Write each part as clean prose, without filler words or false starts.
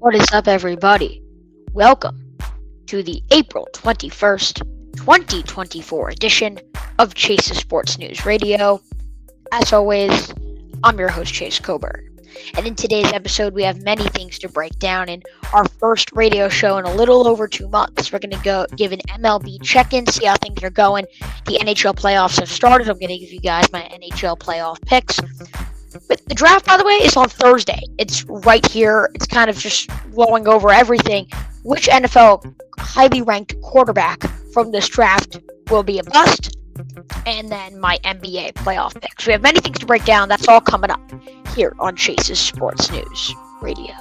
What is up, everybody? Welcome to the April 21st, 2024 edition of Chase's Sports News Radio. As always, I'm your host, Chase Coburn. And in today's episode, we have many things to break down. In our first radio show in a little over 2 months, we're going to go give an MLB check-in, see how things are going. The NHL playoffs have started. I'm going to give you guys my NHL playoff picks. But the draft, by the way, is on Thursday. It's right here. It's kind of just blowing over everything. Which NFL highly ranked quarterback from this draft will be a bust? And then my NBA playoff picks. We have many things to break down. That's all coming up here on Chase's Sports News Radio.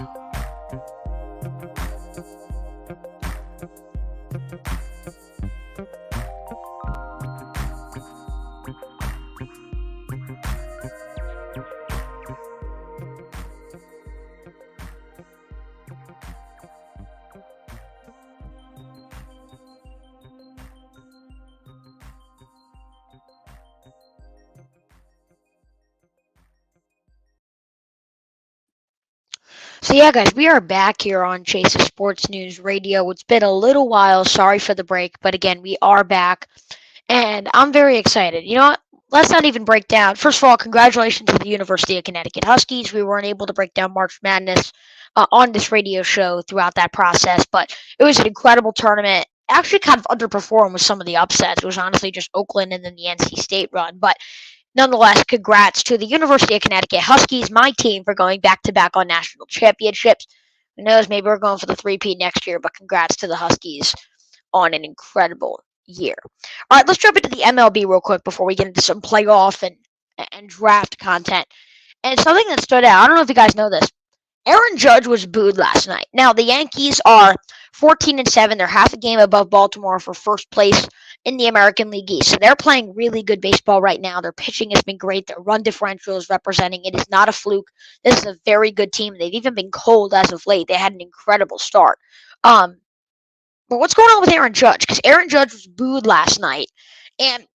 So yeah, guys, we are back here on Chase's Sports News Radio. It's been a little while. Sorry for the break, but again, we are back, and I'm very excited. You know what? Let's not even break down. First of all, congratulations to the University of Connecticut Huskies. We weren't able to break down March Madness on this radio show throughout that process, but it was an incredible tournament. Actually, kind of underperformed with some of the upsets. It was honestly just Oakland and then the NC State run, but nonetheless, congrats to the University of Connecticut Huskies, my team, for going back-to-back on national championships. Who knows, maybe we're going for the three-peat next year, but congrats to the Huskies on an incredible year. All right, let's jump into the MLB real quick before we get into some playoff and draft content. And something that stood out, I don't know if you guys know this, Aaron Judge was booed last night. Now, the Yankees are 14-7. They're half a game above Baltimore for first place in the American League East. So they're playing really good baseball right now. Their pitching has been great. Their run differential is representing. It is not a fluke. This is a very good team. They've even been cold as of late. They had an incredible start. But what's going on with Aaron Judge? Because Aaron Judge was booed last night, and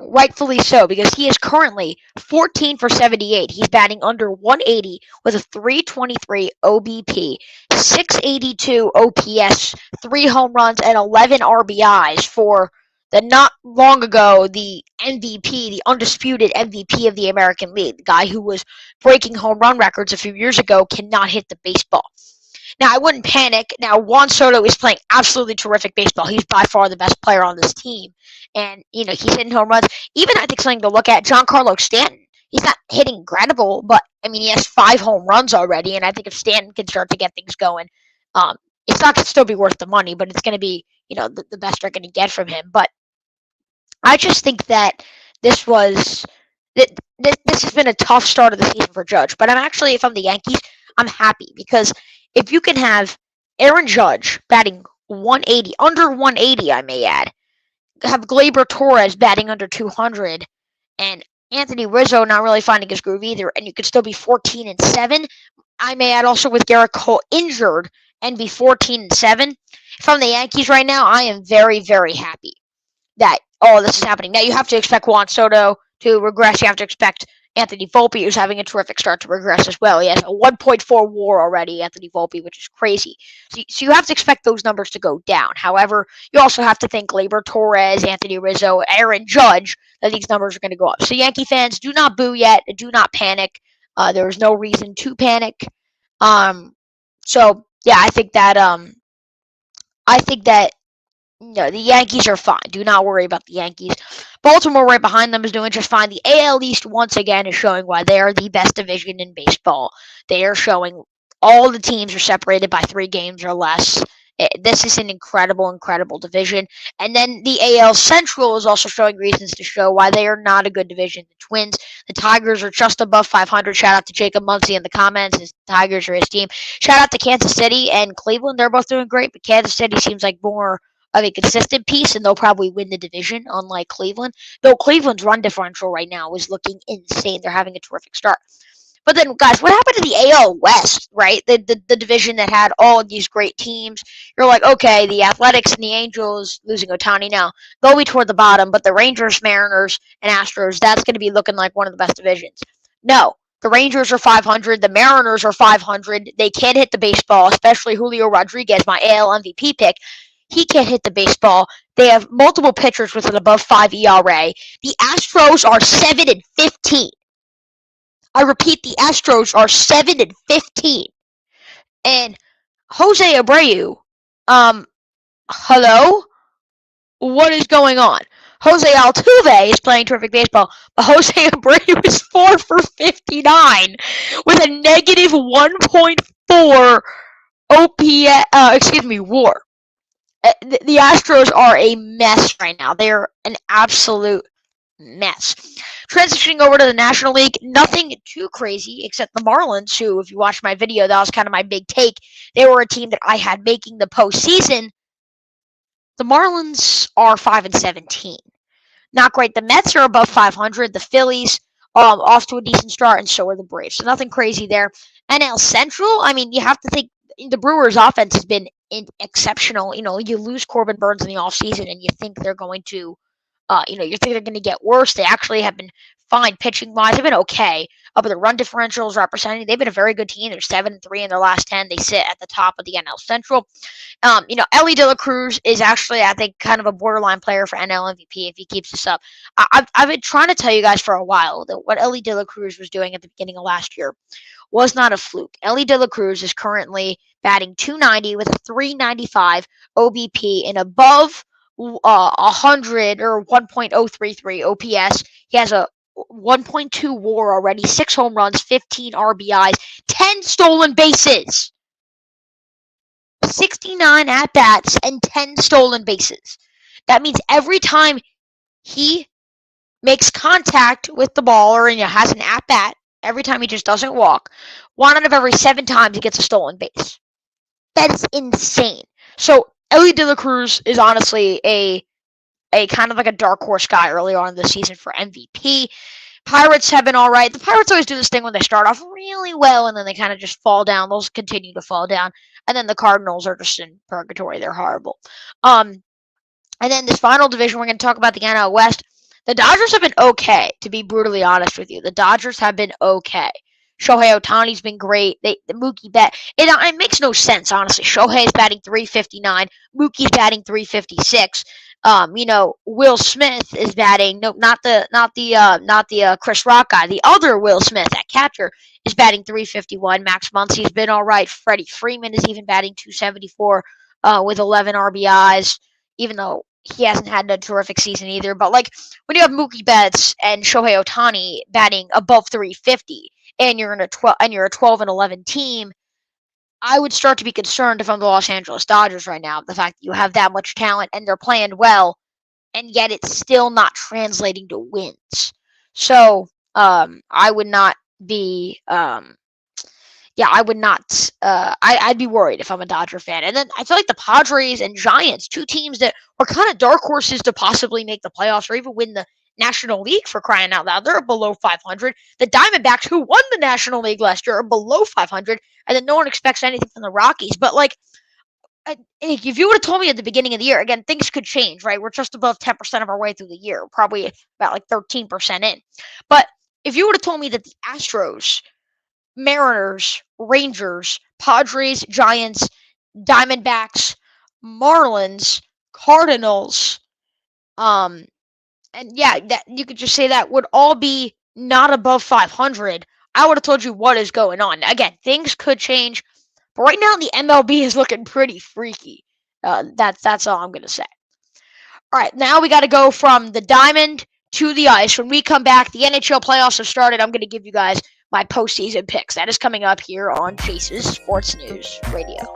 rightfully so, because he is currently 14 for 78. He's batting under 180 with a 323 OBP, 682 OPS, 3 home runs, and 11 RBIs for the not long ago the MVP, the undisputed MVP of the American League. The guy who was breaking home run records a few years ago cannot hit the baseball. Now, I wouldn't panic. Now, Juan Soto is playing absolutely terrific baseball. He's by far the best player on this team. And, he's hitting home runs. Even, I think, something to look at, Giancarlo Stanton. He's not hitting incredible, but, he has 5 home runs already. And I think if Stanton can start to get things going, it's not going to still be worth the money, but it's going to be, the best they're going to get from him. But I just think that this has been a tough start of the season for Judge. But if I'm the Yankees, I'm happy because if you can have Aaron Judge batting 180, under 180, I may add, have Gleyber Torres batting under 200, and Anthony Rizzo not really finding his groove either, and you could still be 14-7. I may add also with Garrett Cole injured and be 14-7. If I'm the Yankees right now, I am very, very happy that all this is happening. Now, you have to expect Juan Soto to regress. You have to expect Anthony Volpe, who's having a terrific start, to regress as well. He has a 1.4 WAR already, Anthony Volpe, which is crazy. So you have to expect those numbers to go down. However, you also have to think Gleyber Torres, Anthony Rizzo, Aaron Judge, that these numbers are going to go up. So Yankee fans, do not boo yet. Do not panic. There is no reason to panic. So yeah, I think that the Yankees are fine. Do not worry about the Yankees. Baltimore right behind them is doing just fine. The AL East once again is showing why they are the best division in baseball. They are showing all the teams are separated by 3 games or less. This is an incredible, incredible division. And then the AL Central is also showing reasons to show why they are not a good division. The Twins, the Tigers are just above 500. Shout out to Jacob Muncie in the comments. His Tigers are his team. Shout out to Kansas City and Cleveland. They're both doing great, but Kansas City seems like more of a consistent piece, and they'll probably win the division, unlike Cleveland. Though Cleveland's run differential right now is looking insane. They're having a terrific start. But then, guys, what happened to the AL West, right? The division that had all of these great teams. You're like, okay, the Athletics and the Angels, losing Ohtani now, they'll be toward the bottom, but the Rangers, Mariners, and Astros, that's going to be looking like one of the best divisions. No, The Rangers are 500. The Mariners are 500. They can't hit the baseball, especially Julio Rodriguez, my AL MVP pick. He can't hit the baseball. They have multiple pitchers with an above 5 ERA. The Astros are 7-15. I repeat, the Astros are 7-15. And Jose Abreu, hello? What is going on? Jose Altuve is playing terrific baseball, but Jose Abreu is 4 for 59 with a negative 1.4 WAR. The Astros are a mess right now. They're an absolute mess. Transitioning over to the National League, nothing too crazy except the Marlins, who, if you watched my video, that was kind of my big take. They were a team that I had making the postseason. The Marlins are 5-17. Not great. The Mets are above 500. The Phillies off to a decent start, and so are the Braves. So nothing crazy there. NL Central, I mean, you have to think the Brewers' offense has been exceptional. You lose Corbin Burns in the offseason, and you think they're going to, you think they're going to get worse. They actually have been fine pitching wise. They've been okay. But the run differentials representing, they've been a very good team. They're 7-3 in their last 10. They sit at the top of the NL Central. Ellie De La Cruz is actually, I think, kind of a borderline player for NL MVP if he keeps this up. I've been trying to tell you guys for a while that what Ellie De La Cruz was doing at the beginning of last year was not a fluke. Ellie De La Cruz is currently batting .290 with a .395 OBP and above 100 or 1.033 OPS. He has a 1.2 WAR already, 6 home runs, 15 RBIs, 10 stolen bases. 69 at-bats and 10 stolen bases. That means every time he makes contact with the ball or has an at-bat, every time he just doesn't walk, 1 out of every 7 times he gets a stolen base. That is insane. So Ellie De La Cruz is honestly a kind of like a dark horse guy early on in the season for MVP. Pirates have been all right. The Pirates always do this thing when they start off really well and then they kind of just fall down. Those continue to fall down. And then the Cardinals are just in purgatory. They're horrible. And then this final division, we're going to talk about the NL West. The Dodgers have been okay, to be brutally honest with you. The Dodgers have been okay. Shohei Ohtani's been great. The Mookie bet. It makes no sense, honestly. Shohei's batting .359. Mookie's batting .356. Will Smith is batting. No, not the Chris Rock guy. The other Will Smith, that catcher, is batting .351. Max Muncy's been all right. Freddie Freeman is even batting .274 with 11 RBIs, even though he hasn't had a terrific season either. But when you have Mookie Betts and Shohei Ohtani batting above .350, and you're a 12-11 team, I would start to be concerned if I'm the Los Angeles Dodgers right now. The fact that you have that much talent and they're playing well, and yet it's still not translating to wins. So I would not be. I would not. I'd be worried if I'm a Dodger fan. And then I feel like the Padres and Giants, 2 teams that were kind of dark horses to possibly make the playoffs or even win the National League, for crying out loud. They're below 500. The Diamondbacks, who won the National League last year, are below 500. And then no one expects anything from the Rockies. But if you would have told me at the beginning of the year, again, things could change, right? We're just above 10% of our way through the year, probably about 13% in. But if you would have told me that the Astros, Mariners, Rangers, Padres, Giants, Diamondbacks, Marlins, Cardinals, and that you could just say that would all be not above 500, I would have told you what is going on. Again, things could change, but right now the MLB is looking pretty freaky. That's all I'm gonna say. All right, now we got to go from the diamond to the ice. When we come back, the NHL playoffs have started. I'm gonna give you guys my postseason picks. That is coming up here on Chase's Sports News Radio.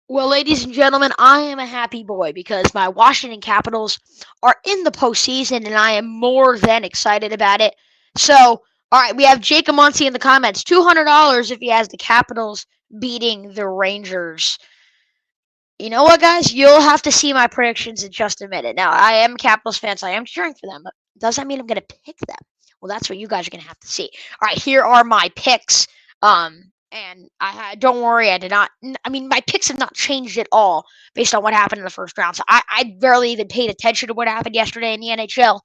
Well, ladies and gentlemen, I am a happy boy because my Washington Capitals are in the postseason, and I am more than excited about it. So, all right, we have Jacob Muncy in the comments. $200 if he has the Capitals beating the Rangers. You know what, guys? You'll have to see my predictions in just a minute. Now, I am Capitals fans. So I am cheering for them, but does that mean I'm going to pick them? Well, that's what you guys are going to have to see. All right, here are my picks. And don't worry, I did not. I mean, my picks have not changed at all based on what happened in the first round. So I barely even paid attention to what happened yesterday in the NHL.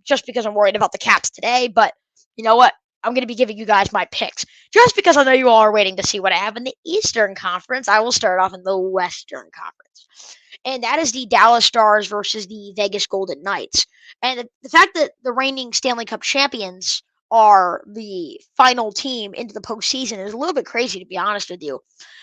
Just because I'm worried about the Caps today. But you know what? I'm going to be giving you guys my picks. Just because I know you all are waiting to see what I have in the Eastern Conference, I will start off in the Western Conference. And that is the Dallas Stars versus the Vegas Golden Knights. And the fact that the reigning Stanley Cup champions are the final team into the postseason is a little bit crazy, to be honest with you.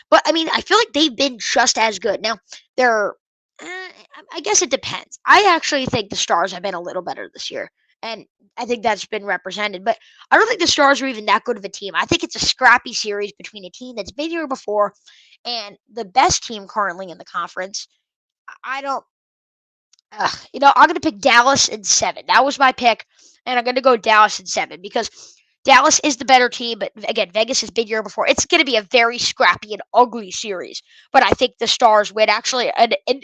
But I mean, I feel like they've been just as good. Now, they're, I guess it depends. I actually think the Stars have been a little better this year. And I think that's been represented. But I don't think the Stars are even that good of a team. I think it's a scrappy series between a team that's been here before and the best team currently in the conference. I don't. I'm going to pick Dallas in seven. That was my pick, and I'm going to go Dallas in seven because Dallas is the better team. But again, Vegas has been here before. It's going to be a very scrappy and ugly series. But I think the Stars win actually an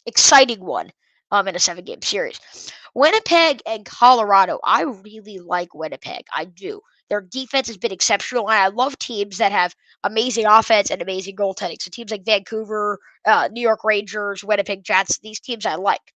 exciting one in a seven-game series. Winnipeg and Colorado. I really like Winnipeg. I do. Their defense has been exceptional, and I love teams that have amazing offense and amazing goaltending. So teams like Vancouver, New York Rangers, Winnipeg Jets, these teams I like.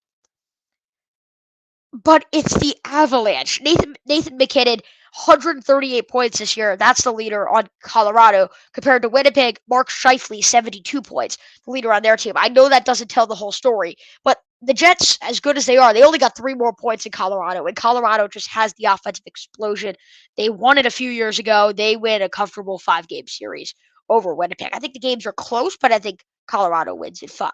But it's the Avalanche. Nathan McKinnon, 138 points this year. That's the leader on Colorado compared to Winnipeg. Mark Scheifele, 72 points, the leader on their team. I know that doesn't tell the whole story, but the Jets, as good as they are, they only got three more points in Colorado, and Colorado just has the offensive explosion. They won it a few years ago. They win a comfortable five-game series over Winnipeg. I think the games are close, but I think Colorado wins in five.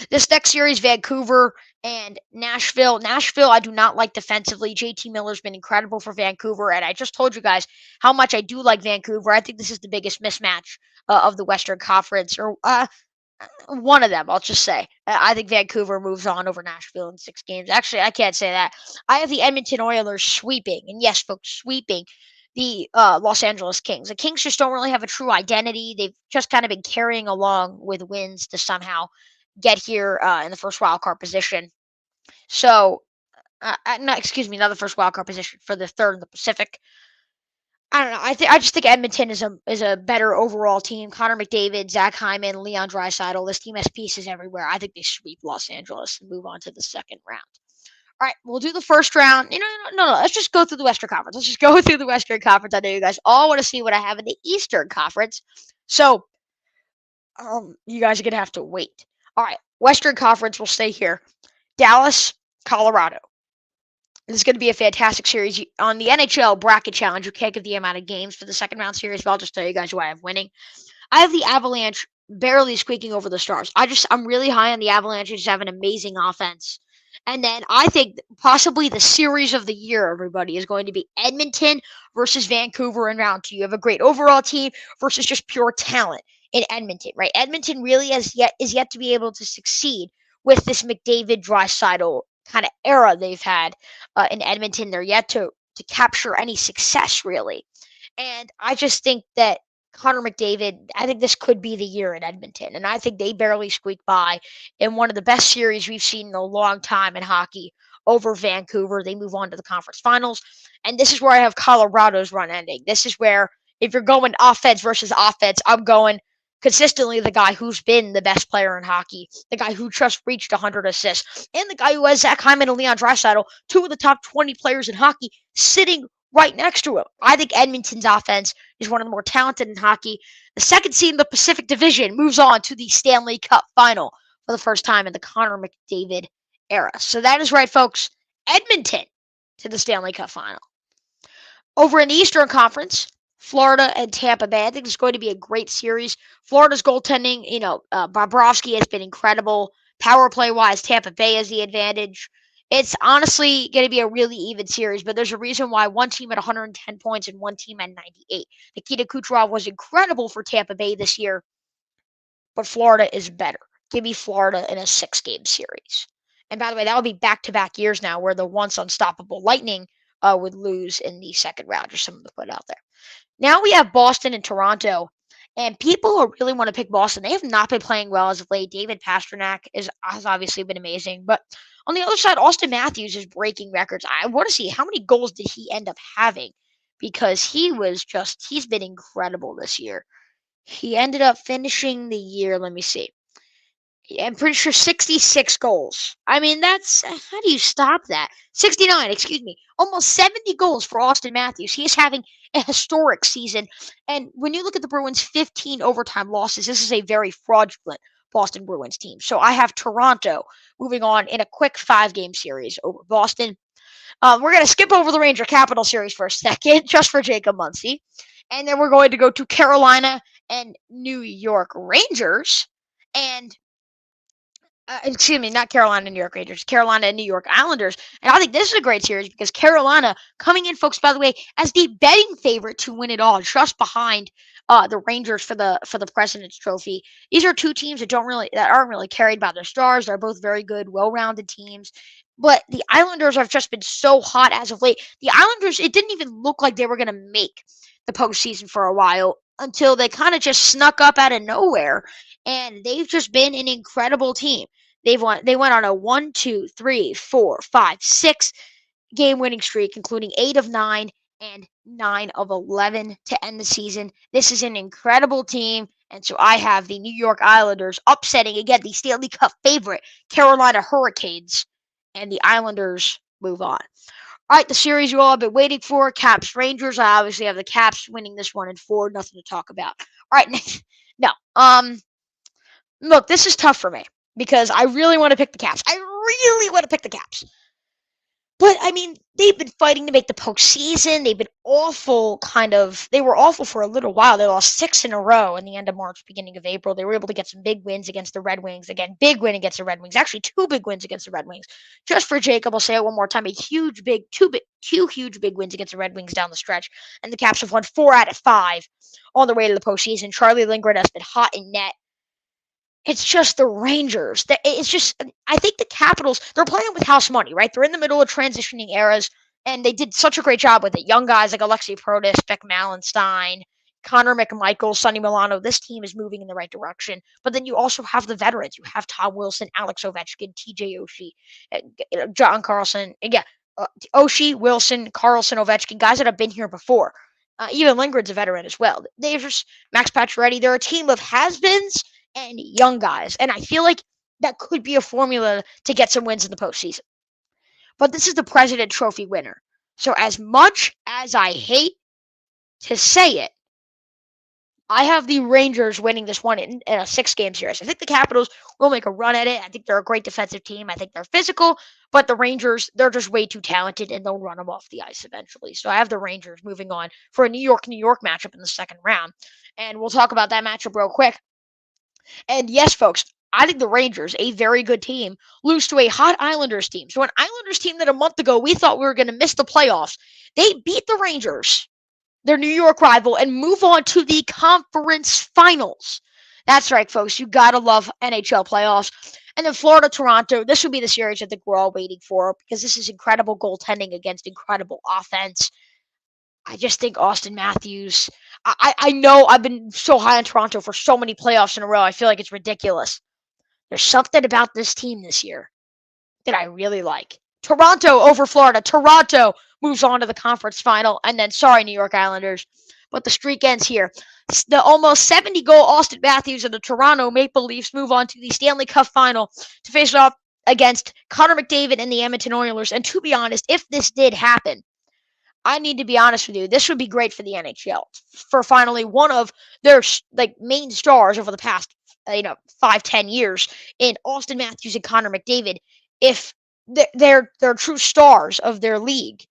This next series, Vancouver and Nashville. Nashville, I do not like defensively. JT Miller's been incredible for Vancouver, and I just told you guys how much I do like Vancouver. I think this is the biggest mismatch of the Western Conference, or one of them, I'll just say. I think Vancouver moves on over Nashville in six games. Actually, I can't say that. I have the Edmonton Oilers sweeping, and yes, folks, sweeping the Los Angeles Kings. The Kings just don't really have a true identity. They've just kind of been carrying along with wins to somehow get here in the first wild card position. So, not the first wild card position for the third in the Pacific. I don't know. I just think Edmonton is a better overall team. Connor McDavid, Zach Hyman, Leon Draisaitl. This team has pieces everywhere. I think they sweep Los Angeles and move on to the second round. All right, we'll do the first round. No. Let's just go through the Western Conference. Let's just go through the Western Conference. I know you guys all want to see what I have in the Eastern Conference. So, you guys are gonna have to wait. All right, Western Conference. We'll stay here. Dallas, Colorado. This is going to be a fantastic series. On the NHL Bracket Challenge, you can't give the amount of games for the second round series, but I'll just tell you guys who I have winning. I have the Avalanche barely squeaking over the Stars. I'm really high on the Avalanche. They just have an amazing offense. And then I think possibly the series of the year, everybody, is going to be Edmonton versus Vancouver in round two. You have a great overall team versus just pure talent in Edmonton, right? Edmonton really is yet to be able to succeed with this McDavid Draisaitl kind of era they've had in Edmonton. They're yet to capture any success really, and I just think that Connor McDavid, I think this could be the year in Edmonton, and I think they barely squeak by in one of the best series we've seen in a long time in hockey over Vancouver. They move on to the conference finals, and this is where I have Colorado's run ending. This is where if you're going offense versus offense, I'm going consistently the guy who's been the best player in hockey, the guy who just reached 100 assists, and the guy who has Zach Hyman and Leon Draisaitl, two of the top 20 players in hockey, sitting right next to him. I think Edmonton's offense is one of the more talented in hockey. The second seed in the Pacific Division moves on to the Stanley Cup Final for the first time in the Connor McDavid era. So that is right, folks. Edmonton to the Stanley Cup Final. Over in the Eastern Conference, Florida and Tampa Bay. I think it's going to be a great series. Florida's goaltending, Bobrovsky has been incredible. Power play wise, Tampa Bay has the advantage. It's honestly going to be a really even series, but there's a reason why one team at 110 points and one team at 98. Nikita Kucherov was incredible for Tampa Bay this year, but Florida is better. Give me Florida in a six-game series. And by the way, that would be back-to-back years now where the once unstoppable Lightning would lose in the second round. Just something to put out there. Now we have Boston and Toronto. And people really want to pick Boston. They have not been playing well as of late. David Pasternak has obviously been amazing. But on the other side, Austin Matthews is breaking records. I want to see how many goals did he end up having because he's been incredible this year. He ended up finishing the year, let me see. I'm pretty sure 66 goals. I mean, how do you stop that? 69, excuse me. Almost 70 goals for Austin Matthews. He is having a historic season. And when you look at the Bruins' 15 overtime losses, this is a very fraudulent Boston Bruins team. So I have Toronto moving on in a quick 5-game series over Boston. We're going to skip over the Ranger Capital series for a second, just for Jacob Muncy. And then we're going to go to Carolina and New York Rangers. And excuse me, not Carolina and New York Rangers, Carolina and New York Islanders. And I think this is a great series because Carolina coming in, folks, by the way, as the betting favorite to win it all, just behind the Rangers for the President's Trophy. These are two teams that aren't really carried by their stars. They're both very good, well-rounded teams. But the Islanders have just been so hot as of late. The Islanders, it didn't even look like they were going to make the postseason for a while until they kind of just snuck up out of nowhere. And they've just been an incredible team. They went on a 1, 2, 3, 4, 5, 6 game winning streak, including 8 of 9 and 9 of 11 to end the season. This is an incredible team, and so I have the New York Islanders upsetting again the Stanley Cup favorite Carolina Hurricanes, and the Islanders move on. All right, the series you all have been waiting for, Caps Rangers. I obviously have the Caps winning this one in 4. Nothing to talk about. All right, no. Look, this is tough for me because I really want to pick the Caps. I really want to pick the Caps. But I mean, they've been fighting to make the postseason. They've been awful, they were awful for a little while. They lost 6 in a row in the end of March, beginning of April. They were able to get some big wins against the Red Wings. Again, big win against the Red Wings. Actually, 2 big wins against the Red Wings. Just for Jacob, I'll say it one more time: two huge big wins against the Red Wings down the stretch. And the Caps have won 4 out of 5 on their way to the postseason. Charlie Lindgren has been hot in net. It's just the Rangers. It's just, I think the Capitals, they're playing with house money, right? They're in the middle of transitioning eras, and they did such a great job with it. Young guys like Alexei Protas, Beck Malenstein, Connor McMichael, Sonny Milano. This team is moving in the right direction. But then you also have the veterans. You have Tom Wilson, Alex Ovechkin, TJ Oshie, John Carlson. Yeah, Oshie, Wilson, Carlson, Ovechkin, guys that have been here before. Even Lindgren's a veteran as well. They're just Max Pacioretty. They're a team of has-beens and young guys. And I feel like that could be a formula to get some wins in the postseason. But this is the President Trophy winner. So as much as I hate to say it, I have the Rangers winning this one in a 6-game series. I think the Capitals will make a run at it. I think they're a great defensive team. I think they're physical, but the Rangers, they're just way too talented and they'll run them off the ice eventually. So I have the Rangers moving on for a New York matchup in the second round. And we'll talk about that matchup real quick. And yes, folks, I think the Rangers, a very good team, lose to a hot Islanders team. So an Islanders team that a month ago we thought we were going to miss the playoffs, they beat the Rangers, their New York rival, and move on to the conference finals. That's right, folks. You got to love NHL playoffs. And then Florida, Toronto, this would be the series I think we're all waiting for because this is incredible goaltending against incredible offense. I just think Austin Matthews. I know I've been so high on Toronto for so many playoffs in a row. I feel like it's ridiculous. There's something about this team this year that I really like. Toronto over Florida. Toronto moves on to the conference final. And then, sorry, New York Islanders, but the streak ends here. The almost 70-goal Austin Matthews and the Toronto Maple Leafs move on to the Stanley Cup final to face off against Connor McDavid and the Edmonton Oilers. And to be honest, if this did happen, I need to be honest with you. This would be great for the NHL for finally one of their main stars over the past 5-10 years in Austin Matthews and Connor McDavid. If they're true stars of their league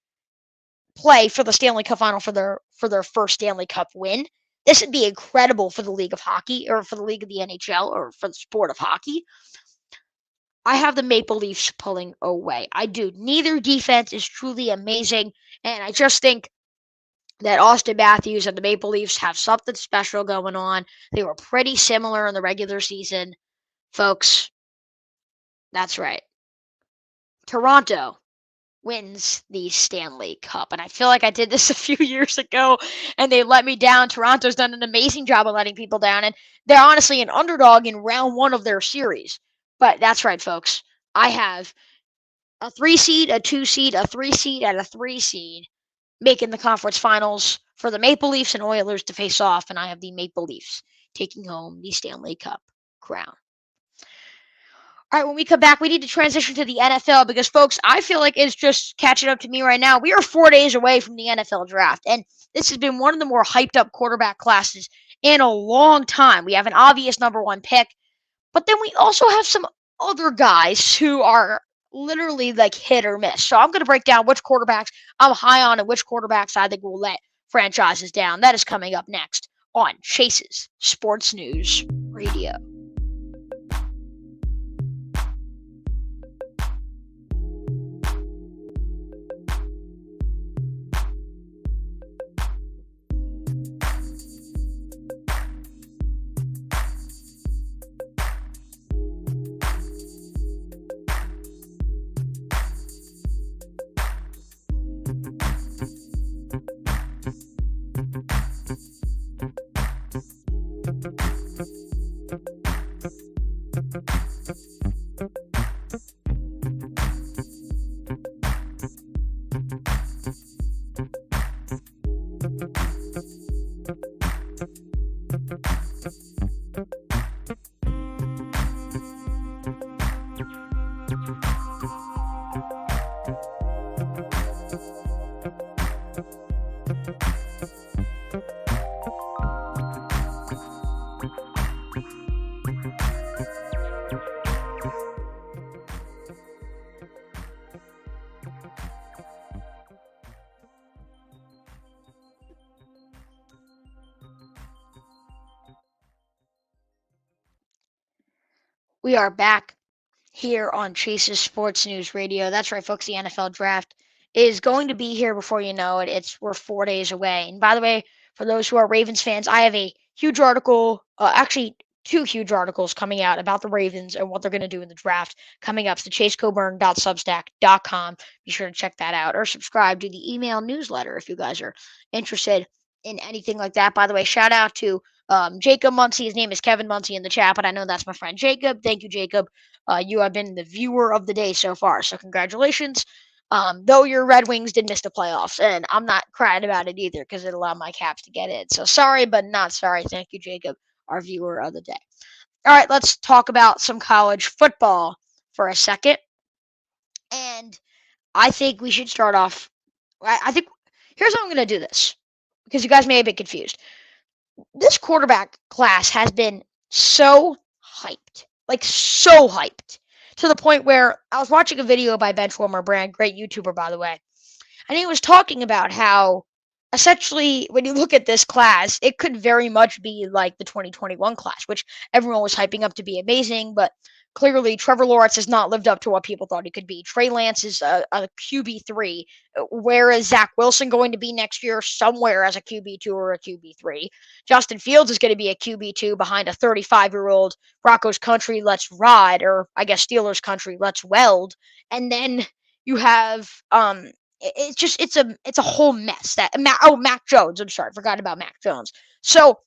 play for the Stanley Cup final for their first Stanley Cup win, this would be incredible for the League of Hockey or for the League of the NHL or for the sport of hockey. I have the Maple Leafs pulling away. I do. Neither defense is truly amazing, and I just think that Austin Matthews and the Maple Leafs have something special going on. They were pretty similar in the regular season. Folks, that's right. Toronto wins the Stanley Cup. And I feel like I did this a few years ago and they let me down. Toronto's done an amazing job of letting people down. And they're honestly an underdog in round one of their series. But that's right, folks. I have a 3 seed, a 2 seed, a 3 seed, and a 3 seed making the conference finals for the Maple Leafs and Oilers to face off. And I have the Maple Leafs taking home the Stanley Cup crown. All right, when we come back, we need to transition to the NFL because, folks, I feel like it's just catching up to me right now. We are 4 days away from the NFL draft, and this has been one of the more hyped up quarterback classes in a long time. We have an obvious number one pick, but then we also have some other guys who are literally like hit or miss. So I'm going to break down which quarterbacks I'm high on and which quarterbacks I think will let franchises down. That is coming up next on Chase's Sports News Radio. We are back here on Chase's Sports News Radio. That's right, folks. The NFL draft is going to be here before you know it. We're 4 days away. And by the way, for those who are Ravens fans, I have a huge article, actually two huge articles coming out about the Ravens and what they're going to do in the draft coming up. It's the chasecoburn.substack.com. Be sure to check that out or subscribe to the email newsletter if you guys are interested in anything like that. By the way, shout out to Jacob Muncie. His name is Kevin Muncie in the chat, but I know that's my friend Jacob. Thank you, Jacob. You have been the viewer of the day so far, so congratulations. Though your Red Wings did miss the playoffs, and I'm not crying about it either because it allowed my Caps to get in. So sorry, but not sorry. Thank you, Jacob, our viewer of the day. All right, let's talk about some college football for a second. And I think we should start off. I think here's how I'm going to do this because you guys may have been confused. This quarterback class has been so hyped, like so hyped, to the point where I was watching a video by Benchwarmer Brand, great YouTuber by the way, and he was talking about how essentially when you look at this class, it could very much be like the 2021 class, which everyone was hyping up to be amazing, but clearly Trevor Lawrence has not lived up to what people thought he could be. Trey Lance is a QB3. Where is Zach Wilson going to be next year? Somewhere as a QB2 or a QB3. Justin Fields is going to be a QB2 behind a 35-year-old Broncos country, let's ride, or I guess Steelers country, let's weld. And then you have it's a whole mess. Mac Jones. I'm sorry, I forgot about Mac Jones. So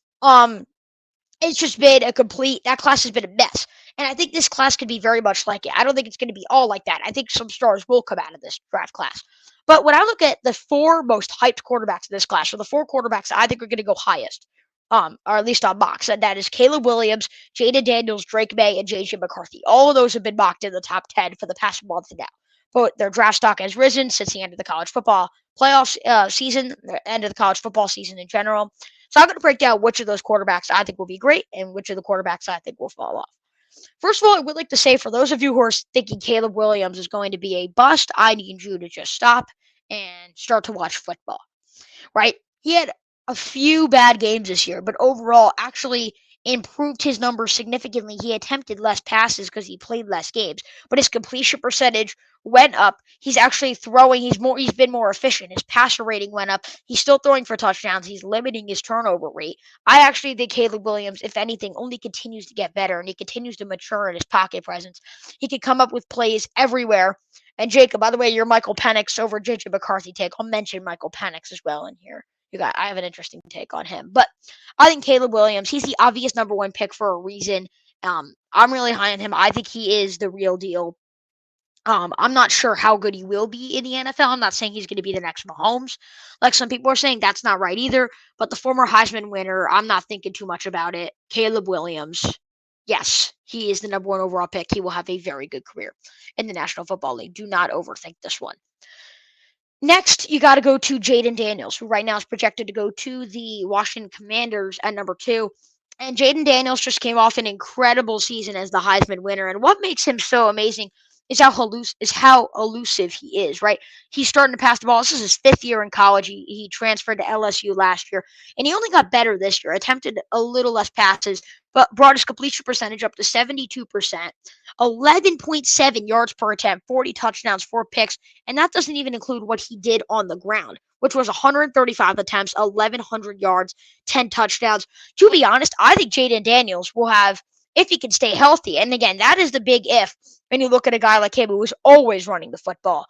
it's just been that class has been a mess. And I think this class could be very much like it. I don't think it's going to be all like that. I think some stars will come out of this draft class. But when I look at the four most hyped quarterbacks in this class, or the four quarterbacks I think are going to go highest, or at least on mocks, and that is Caleb Williams, Jaden Daniels, Drake May, and JJ McCarthy. All of those have been mocked in the top 10 for the past month now. But their draft stock has risen since the end of the college football playoffs season, the end of the college football season in general. So I'm going to break down which of those quarterbacks I think will be great and which of the quarterbacks I think will fall off. First of all, I would like to say for those of you who are thinking Caleb Williams is going to be a bust, I need you to just stop and start to watch football, right? He had a few bad games this year, but overall, actually, improved his numbers significantly. He attempted less passes because he played less games, but his completion percentage went up. He's actually throwing. He's been more efficient. His passer rating went up. He's still throwing for touchdowns. He's limiting his turnover rate. I actually think Caleb Williams, if anything, only continues to get better and he continues to mature in his pocket presence. He can come up with plays everywhere. And Jacob, by the way, your Michael Penix over JJ McCarthy take. I'll mention Michael Penix as well in here. I have an interesting take on him, but I think Caleb Williams, he's the obvious number one pick for a reason. I'm really high on him. I think he is the real deal. I'm not sure how good he will be in the NFL. I'm not saying he's going to be the next Mahomes, like some people are saying. That's not right either. But the former Heisman winner, I'm not thinking too much about it. Caleb Williams, yes, he is the number one overall pick. He will have a very good career in the National Football League. Do not overthink this one. Next, you got to go to Jaden Daniels, who right now is projected to go to the Washington Commanders at number 2. And Jaden Daniels just came off an incredible season as the Heisman winner. And what makes him so amazing is how elusive he is, right? He's starting to pass the ball. This is his 5th year in college. He transferred to LSU last year, and he only got better this year. Attempted a little less passes, but brought his completion percentage up to 72%, 11.7 yards per attempt, 40 touchdowns, 4 picks, and that doesn't even include what he did on the ground, which was 135 attempts, 1,100 yards, 10 touchdowns. To be honest, I think Jaden Daniels will have, if he can stay healthy, and again, that is the big if, when you look at a guy like him who was always running the football,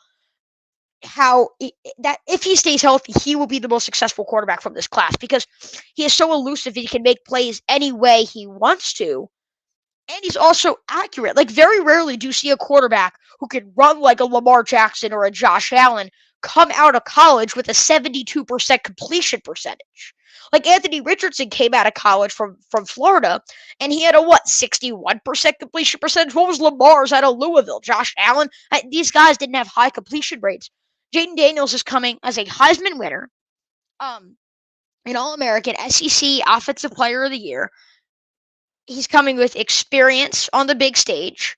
that if he stays healthy, he will be the most successful quarterback from this class because he is so elusive. He can make plays any way he wants to, and he's also accurate. Like, very rarely do you see a quarterback who can run like a Lamar Jackson or a Josh Allen come out of college with a 72% completion percentage. Like, Anthony Richardson came out of college from Florida, and he had a, 61% completion percentage? What was Lamar's out of Louisville? Josh Allen? These guys didn't have high completion rates. Jaden Daniels is coming as a Heisman winner, an All-American, SEC Offensive Player of the Year. He's coming with experience on the big stage,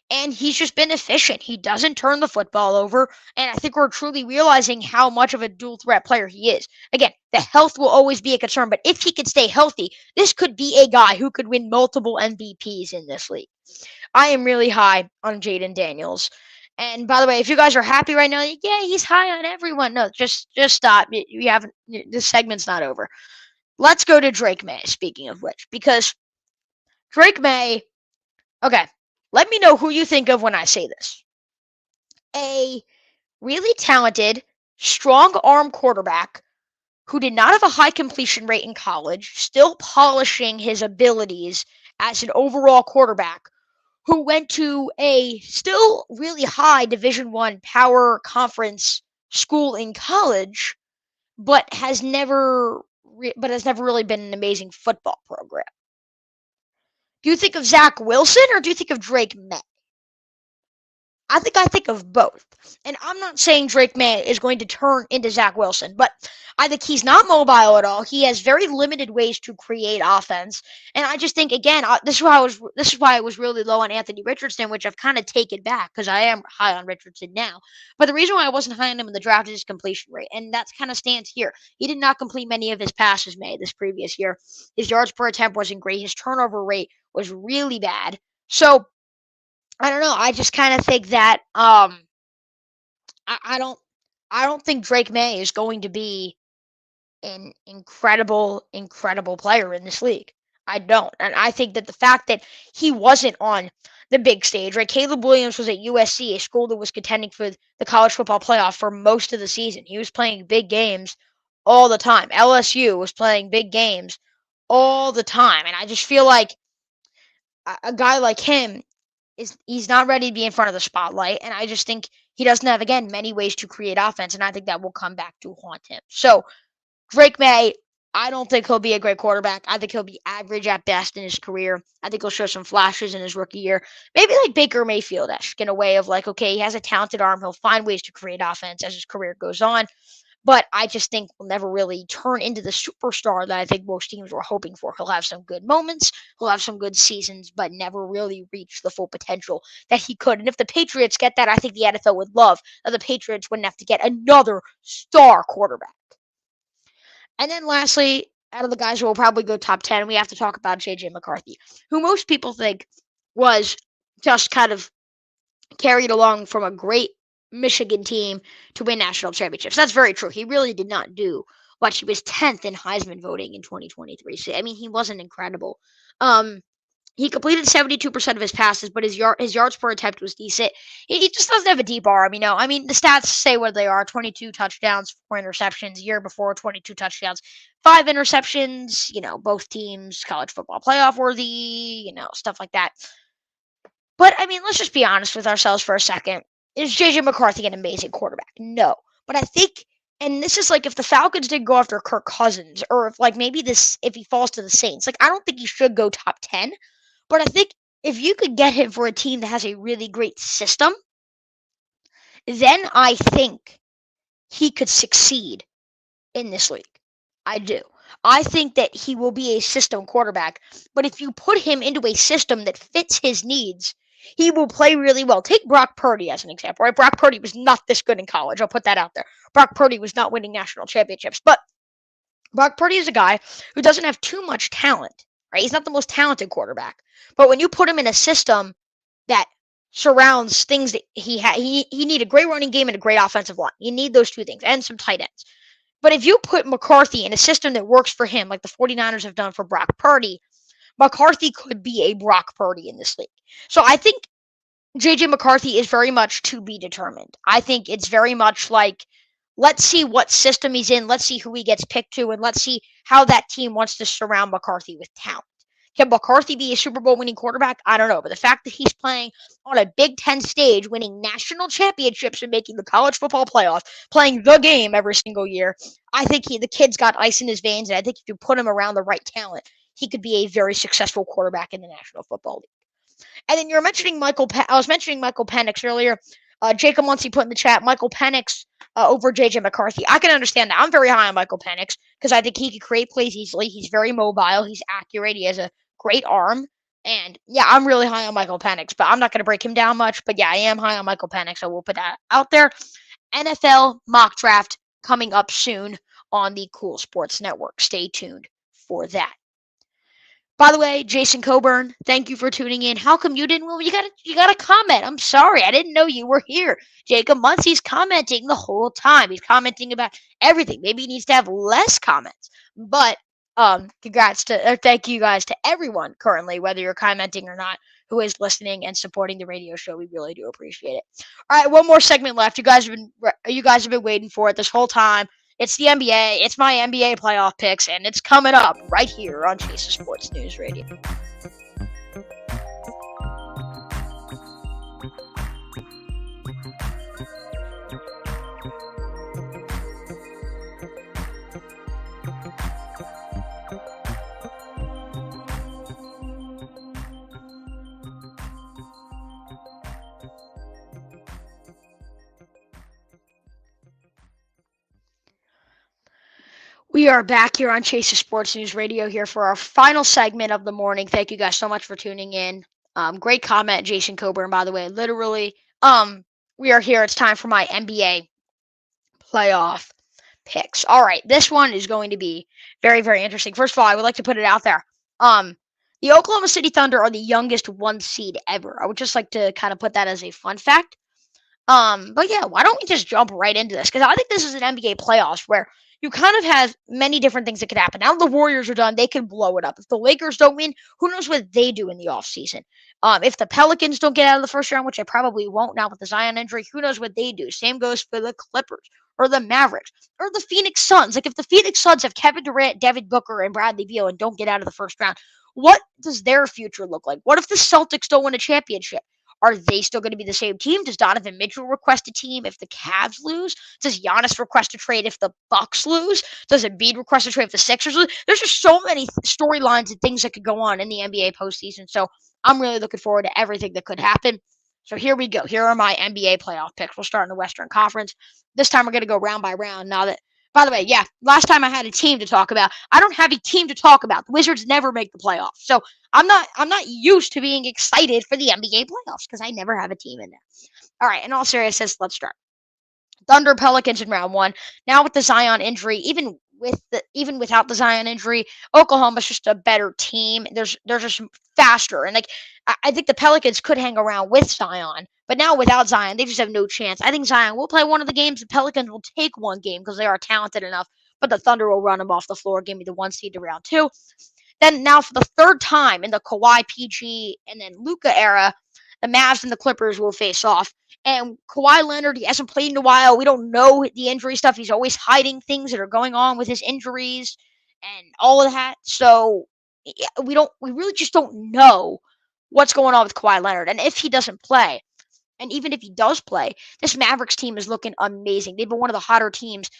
and he's just been efficient. He doesn't turn the football over, and I think we're truly realizing how much of a dual threat player he is. Again, the health will always be a concern, but if he could stay healthy, this could be a guy who could win multiple MVPs in this league. I am really high on Jaden Daniels. And by the way, if you guys are happy right now, yeah, he's high on everyone. No, just stop. You haven't. This segment's not over. Let's go to Drake May. Speaking of which, because Drake May. Okay, let me know who you think of when I say this. A really talented, strong arm quarterback who did not have a high completion rate in college, still polishing his abilities as an overall quarterback, who went to a still really high Division I power conference school in college, but has never really been an amazing football program. Do you think of Zach Wilson or do you think of Drake May? I think of both. And I'm not saying Drake May is going to turn into Zach Wilson, but I think he's not mobile at all. He has very limited ways to create offense, and I just think again, this is why I was really low on Anthony Richardson, which I've kind of taken back because I am high on Richardson now. But the reason why I wasn't high on him in the draft is his completion rate, and that kind of stands here. He did not complete many of his passes made this previous year. His yards per attempt wasn't great. His turnover rate was really bad. So I don't know. I just kind of think that I don't think Drake May is going to be an incredible player in this league. I don't, and I think that the fact that he wasn't on the big stage, right? Caleb Williams was at USC, a school that was contending for the college football playoff for most of the season. He was playing big games all the time. LSU was playing big games all the time, and I just feel like a guy like him he's not ready to be in front of the spotlight, and I just think he doesn't have again many ways to create offense, and I think that will come back to haunt him. So Drake May, I don't think he'll be a great quarterback. I think he'll be average at best in his career. I think he'll show some flashes in his rookie year, maybe like Baker Mayfield-esque in a way of like, okay, he has a talented arm, he'll find ways to create offense as his career goes on. But I just think will never really turn into the superstar that I think most teams were hoping for. He'll have some good moments, he'll have some good seasons, but never really reach the full potential that he could. And if the Patriots get that, I think the NFL would love that the Patriots wouldn't have to get another star quarterback. And then lastly, out of the guys who will probably go top 10, we have to talk about J.J. McCarthy, who most people think was just kind of carried along from a great Michigan team to win national championships. That's very true. He really did not do much. He was 10th in Heisman voting in 2023. So, I mean, he wasn't incredible. Um, he completed 72% of his passes, but his yards per attempt was decent. He just doesn't have a deep arm, you know. I mean, the stats say what they are: 22 touchdowns, 4 interceptions. Year before, 22 touchdowns, 5 interceptions. You know, both teams college football playoff worthy. You know, stuff like that. But I mean, let's just be honest with ourselves for a second. Is JJ McCarthy an amazing quarterback? No. But I think, and this is like if the Falcons did go after Kirk Cousins, or if like maybe this if he falls to the Saints, like I don't think he should go top 10. But I think if you could get him for a team that has a really great system, then I think he could succeed in this league. I do. I think that he will be a system quarterback, but if you put him into a system that fits his needs, he will play really well. Take Brock Purdy as an example, right? Brock Purdy was not this good in college. I'll put that out there. Brock Purdy was not winning national championships, but Brock Purdy is a guy who doesn't have too much talent, right? He's not the most talented quarterback, but when you put him in a system that surrounds things that he need a great running game and a great offensive line. You need those two things and some tight ends. But if you put McCarthy in a system that works for him, like the 49ers have done for Brock Purdy, McCarthy could be a Brock Purdy in this league. So I think JJ McCarthy is very much to be determined. I think it's very much like, let's see what system he's in, let's see who he gets picked to, and let's see how that team wants to surround McCarthy with talent. Can McCarthy be a Super Bowl winning quarterback? I don't know. But the fact that he's playing on a Big Ten stage, winning national championships and making the college football playoff, playing the game every single year, I think the kid's got ice in his veins. And I think if you put him around the right talent, he could be a very successful quarterback in the National Football League. And then you're mentioning I was mentioning Michael Penix earlier. Jacob Muncie put in the chat Michael Penix over JJ McCarthy. I can understand that. I'm very high on Michael Penix because I think he can create plays easily. He's very mobile. He's accurate. He has a great arm. And yeah, I'm really high on Michael Penix, but I'm not going to break him down much. But yeah, I am high on Michael Penix. So we'll put that out there. NFL mock draft coming up soon on the Cool Sports Network. Stay tuned for that. By the way, Jason Coburn, thank you for tuning in. How come you didn't? Well, you got a comment. I'm sorry, I didn't know you were here. Jacob Muncie's commenting the whole time. He's commenting about everything. Maybe he needs to have less comments. But thank you guys to everyone currently, whether you're commenting or not, who is listening and supporting the radio show. We really do appreciate it. All right, one more segment left. You guys have been waiting for it this whole time. It's the NBA. It's my NBA playoff picks, and it's coming up right here on Chase Sports News Radio. We are back here on Chase Sports News Radio here for our final segment of the morning. Thank you guys so much for tuning in. Great comment, Jason Coburn, by the way. Literally, we are here. It's time for my NBA playoff picks. All right, this one is going to be very, very interesting. First of all, I would like to put it out there. The Oklahoma City Thunder are the youngest 1 seed ever. I would just like to kind of put that as a fun fact. But yeah, why don't we just jump right into this? Because I think this is an NBA playoffs where you kind of have many different things that could happen. Now the Warriors are done, they can blow it up. If the Lakers don't win, who knows what they do in the offseason? If the Pelicans don't get out of the first round, which they probably won't now with the Zion injury, who knows what they do? Same goes for the Clippers or the Mavericks or the Phoenix Suns. Like if the Phoenix Suns have Kevin Durant, Devin Booker, and Bradley Beal and don't get out of the first round, what does their future look like? What if the Celtics don't win a championship? Are they still going to be the same team? Does Donovan Mitchell request a team if the Cavs lose? Does Giannis request a trade if the Bucks lose? Does Embiid request a trade if the Sixers lose? There's just so many storylines and things that could go on in the NBA postseason. So I'm really looking forward to everything that could happen. So here we go. Here are my NBA playoff picks. We'll start in the Western Conference. This time we're going to go round by round. By the way, yeah, last time I had a team to talk about. I don't have a team to talk about. The Wizards never make the playoffs. So I'm not used to being excited for the NBA playoffs because I never have a team in there. All right, in all seriousness, let's start. Thunder Pelicans in round one. Now with the Zion injury, even even without the Zion injury, Oklahoma's just a better team. They're just faster, and like I think the Pelicans could hang around with Zion, but now without Zion, they just have no chance. I think Zion will play one of the games. The Pelicans will take one game because they are talented enough, but the Thunder will run them off the floor, give me the one seed to round two. Then now for the third time in the Kawhi PG and then Luka era, the Mavs and the Clippers will face off. And Kawhi Leonard, he hasn't played in a while. We don't know the injury stuff. He's always hiding things that are going on with his injuries and all of that. So yeah, we really just don't know what's going on with Kawhi Leonard. And if he doesn't play, and even if he does play, this Mavericks team is looking amazing. They've been one of the hotter teams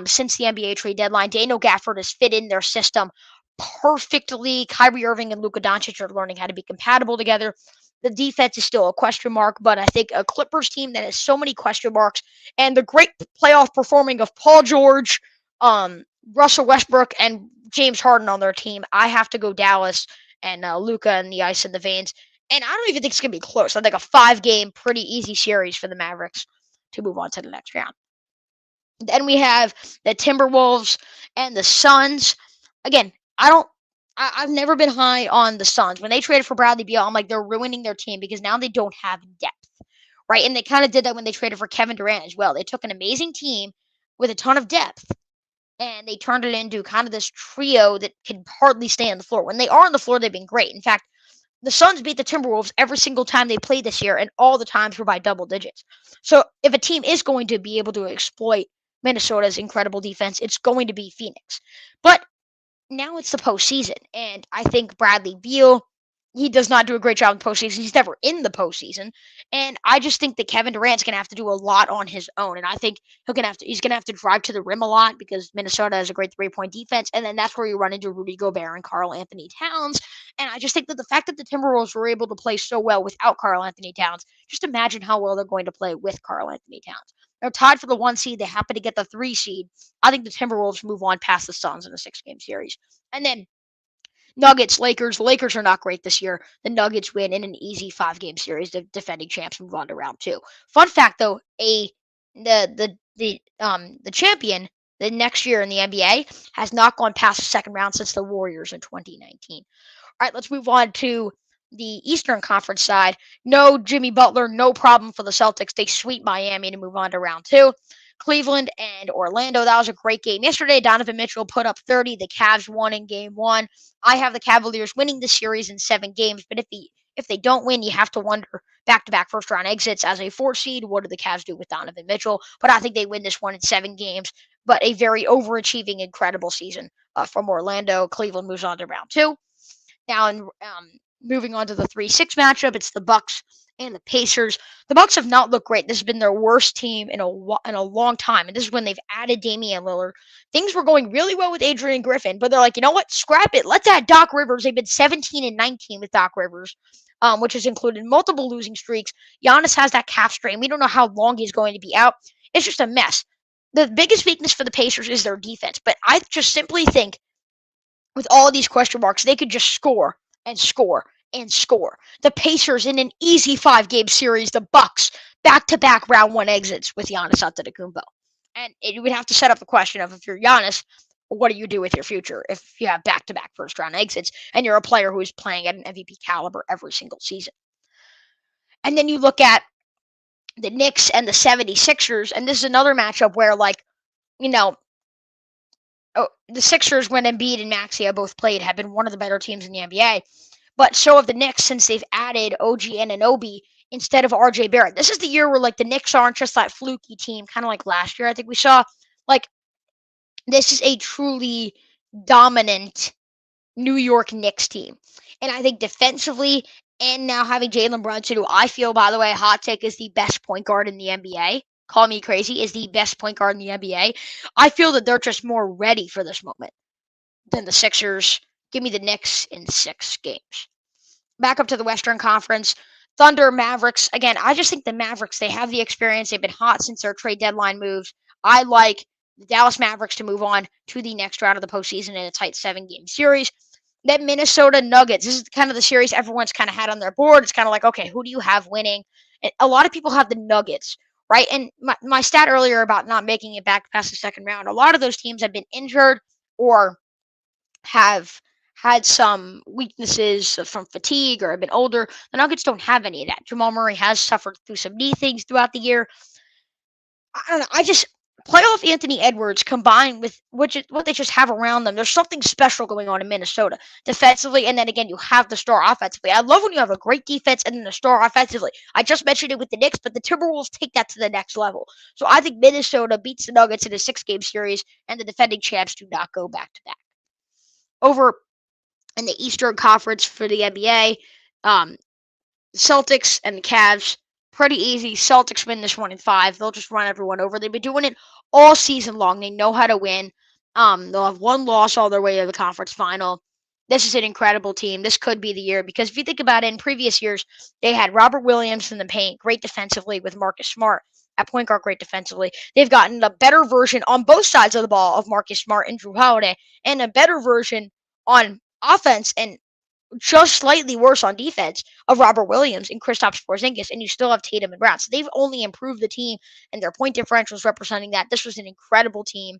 since the NBA trade deadline. Daniel Gafford has fit in their system perfectly. Kyrie Irving and Luka Doncic are learning how to be compatible together. The defense is still a question mark, but I think a Clippers team that has so many question marks and the great playoff performing of Paul George, um, Russell Westbrook, and James Harden on their team, I have to go Dallas and Luka and the ice in the veins. And I don't even think it's going to be close. I think a 5-game, pretty easy series for the Mavericks to move on to the next round. Then we have the Timberwolves and the Suns. Again, I've never been high on the Suns. When they traded for Bradley Beal, I'm like, they're ruining their team because now they don't have depth, right? And they kind of did that when they traded for Kevin Durant as well. They took an amazing team with a ton of depth and they turned it into kind of this trio that can hardly stay on the floor. When they are on the floor, they've been great. In fact, the Suns beat the Timberwolves every single time they played this year, and all the times were by double digits. So if a team is going to be able to exploit Minnesota's incredible defense, it's going to be Phoenix. But now it's the postseason, and I think Bradley Beal, he does not do a great job in the postseason. He's never in the postseason, and I just think that Kevin Durant's going to have to do a lot on his own, and I think he's going to have to drive to the rim a lot because Minnesota has a great 3-point defense, and then that's where you run into Rudy Gobert and Karl Anthony Towns, and I just think that the fact that the Timberwolves were able to play so well without Karl Anthony Towns, just imagine how well they're going to play with Karl Anthony Towns. They're tied for the 1 seed. They happen to get the 3 seed. I think the Timberwolves move on past the Suns in a 6-game series. And then Nuggets, Lakers. The Lakers are not great this year. The Nuggets win in an easy 5-game series. The defending champs move on to round two. Fun fact though, the champion the next year in the NBA has not gone past the second round since the Warriors in 2019. All right, let's move on to the Eastern Conference side. No Jimmy Butler, no problem for the Celtics. They sweep Miami to move on to round two. Cleveland and Orlando. That was a great game yesterday. Donovan Mitchell put up 30. The Cavs won in game one. I have the Cavaliers winning the series in 7 games, but if they don't win, you have to wonder back-to-back first-round exits as a 4 seed. What do the Cavs do with Donovan Mitchell? But I think they win this one in 7 games. But a very overachieving, incredible season from Orlando. Cleveland moves on to round two. Now, moving on to the 3-6 matchup, it's the Bucks and the Pacers. The Bucks have not looked great. This has been their worst team in a long time, and this is when they've added Damian Lillard. Things were going really well with Adrian Griffin, but they're like, you know what? Scrap it. Let's add Doc Rivers. They've been 17-19 with Doc Rivers, which has included multiple losing streaks. Giannis has that calf strain. We don't know how long he's going to be out. It's just a mess. The biggest weakness for the Pacers is their defense, but I just simply think with all of these question marks, they could just score and score and score. The Pacers in an easy 5-game series, the Bucks back-to-back round one exits with Giannis Antetokounmpo. And you would have to set up the question of if you're Giannis, what do you do with your future if you have back-to-back first-round exits and you're a player who is playing at an MVP caliber every single season? And then you look at the Knicks and the 76ers, and this is another matchup where, like, you know, the Sixers, when Embiid and Maxey both played, have been one of the better teams in the NBA. But so have the Knicks since they've added OG Anunoby instead of RJ Barrett. This is the year where like the Knicks aren't just that fluky team, kind of like last year. I think we saw like this is a truly dominant New York Knicks team. And I think defensively, and now having Jalen Brunson, who I feel, by the way, hot take is the best point guard in the NBA. Call me crazy, is the best point guard in the NBA. I feel that they're just more ready for this moment than the Sixers. Give me the Knicks in 6 games. Back up to the Western Conference. Thunder, Mavericks. Again, I just think the Mavericks, they have the experience. They've been hot since their trade deadline moves. I like the Dallas Mavericks to move on to the next round of the postseason in a tight 7-game series. Then Minnesota Nuggets. This is kind of the series everyone's kind of had on their board. It's kind of like, okay, who do you have winning? And a lot of people have the Nuggets, right? And my stat earlier about not making it back past the second round, a lot of those teams have been injured or have had some weaknesses from fatigue or have been older. The Nuggets don't have any of that. Jamal Murray has suffered through some knee things throughout the year. I don't know. I just playoff Anthony Edwards combined with what they just have around them. There's something special going on in Minnesota defensively, and then again you have the star offensively. I love when you have a great defense and then the star offensively. I just mentioned it with the Knicks, but the Timberwolves take that to the next level. So I think Minnesota beats the Nuggets in a 6-game series, and the defending champs do not go back to back. Over in the Eastern Conference for the NBA, um, Celtics and the Cavs, pretty easy. Celtics win this one in 5. They'll just run everyone over. They've been doing it all season long. They know how to win. They'll have one loss all their way to the conference final. This is an incredible team. This could be the year because if you think about it, in previous years, they had Robert Williams in the paint, great defensively with Marcus Smart at point guard, great defensively. They've gotten a better version on both sides of the ball of Marcus Smart and Drew Holiday, and a better version on offense and just slightly worse on defense of Robert Williams and Kristaps Porzingis, and you still have Tatum and Brown. So they've only improved the team, and their point differentials representing that. This was an incredible team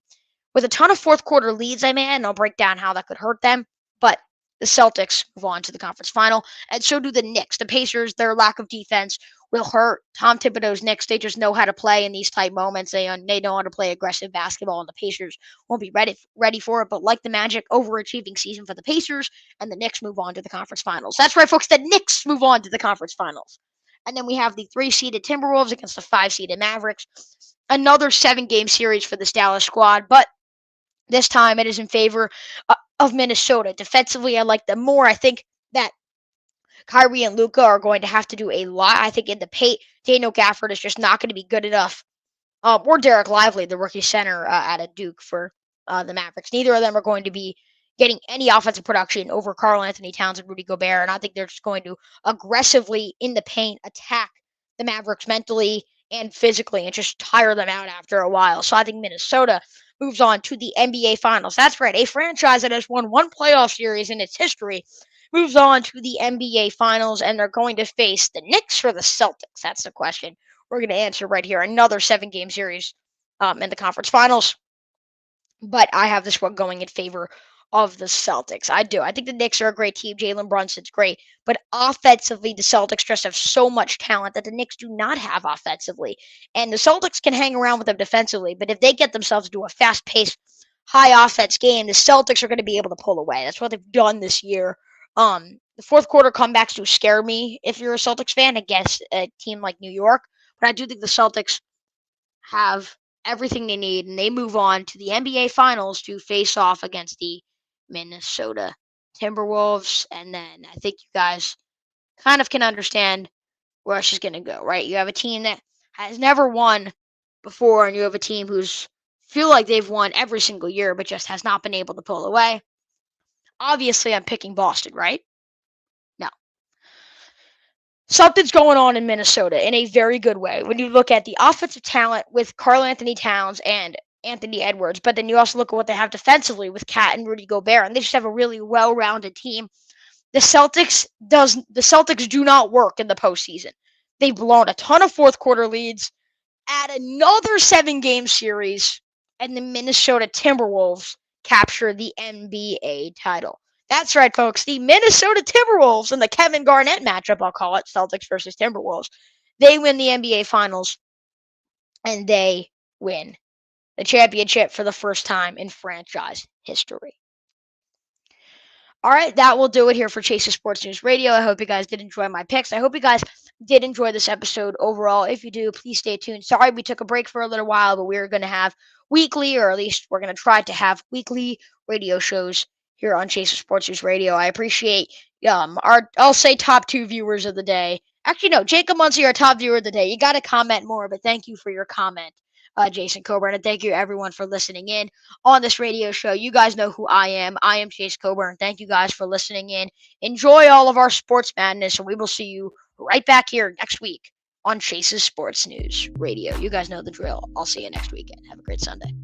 with a ton of fourth quarter leads, I may add, and I'll break down how that could hurt them. But the Celtics move on to the conference final, and so do the Knicks. The Pacers, their lack of defense will hurt Tom Thibodeau's Knicks. They just know how to play in these tight moments. They know how to play aggressive basketball, and the Pacers won't be ready for it. But like the Magic, overachieving season for the Pacers, and the Knicks move on to the conference finals. That's right, folks. The Knicks move on to the conference finals. And then we have the 3-seeded Timberwolves against the 5-seeded Mavericks. Another 7-game series for this Dallas squad, but this time it is in favor of Minnesota. Defensively, I like them more. I think that Kyrie and Luka are going to have to do a lot. I think in the paint, Daniel Gafford is just not going to be good enough. Or Derek Lively, the rookie center out of Duke for the Mavericks. Neither of them are going to be getting any offensive production over Karl Anthony Towns and Rudy Gobert, and I think they're just going to aggressively in the paint attack the Mavericks mentally and physically and just tire them out after a while. So I think Minnesota moves on to the NBA Finals. That's right, a franchise that has won one playoff series in its history moves on to the NBA Finals, and they're going to face the Knicks or the Celtics. That's the question we're going to answer right here. Another 7-game series in the conference finals. But I have this one going in favor of the Celtics. I do. I think the Knicks are a great team. Jalen Brunson's great. But offensively, the Celtics just have so much talent that the Knicks do not have offensively. And the Celtics can hang around with them defensively. But if they get themselves into a fast-paced, high offense game, the Celtics are going to be able to pull away. That's what they've done this year. The fourth quarter comebacks do scare me if you're a Celtics fan against a team like New York. But I do think the Celtics have everything they need, and they move on to the NBA Finals to face off against the Minnesota Timberwolves. And then I think you guys kind of can understand where she's going to go, right? You have a team that has never won before, and you have a team who's feel like they've won every single year, but just has not been able to pull away. Obviously, I'm picking Boston, right? No. Something's going on in Minnesota in a very good way. When you look at the offensive talent with Karl Anthony Towns and Anthony Edwards, but then you also look at what they have defensively with Cat and Rudy Gobert, and they just have a really well-rounded team. The Celtics do not work in the postseason. They've blown a ton of fourth quarter leads. Add another 7-game series, and the Minnesota Timberwolves capture the NBA title. That's right, folks. The Minnesota Timberwolves in the Kevin Garnett matchup, I'll call it, Celtics versus Timberwolves. They win the NBA Finals, and they win the championship for the first time in franchise history. All right, that will do it here for Chase's Sports News Radio. I hope you guys did enjoy my picks. I hope you guys did enjoy this episode overall. If you do, please stay tuned. Sorry we took a break for a little while, but we're going to have weekly, or at least we're going to try to have weekly radio shows here on Chase's Sports News Radio. I appreciate I'll say top 2 viewers of the day. Actually, no, Jacob Muncie, our top viewer of the day. You got to comment more, but thank you for your comment, Jason Coburn, and thank you everyone for listening in on this radio show. You guys know who I am. I am Chase Coburn. Thank you guys for listening in. Enjoy all of our sports madness, and we will see you right back here next week on Chase's Sports News Radio. You guys know the drill. I'll see you next weekend. Have a great Sunday.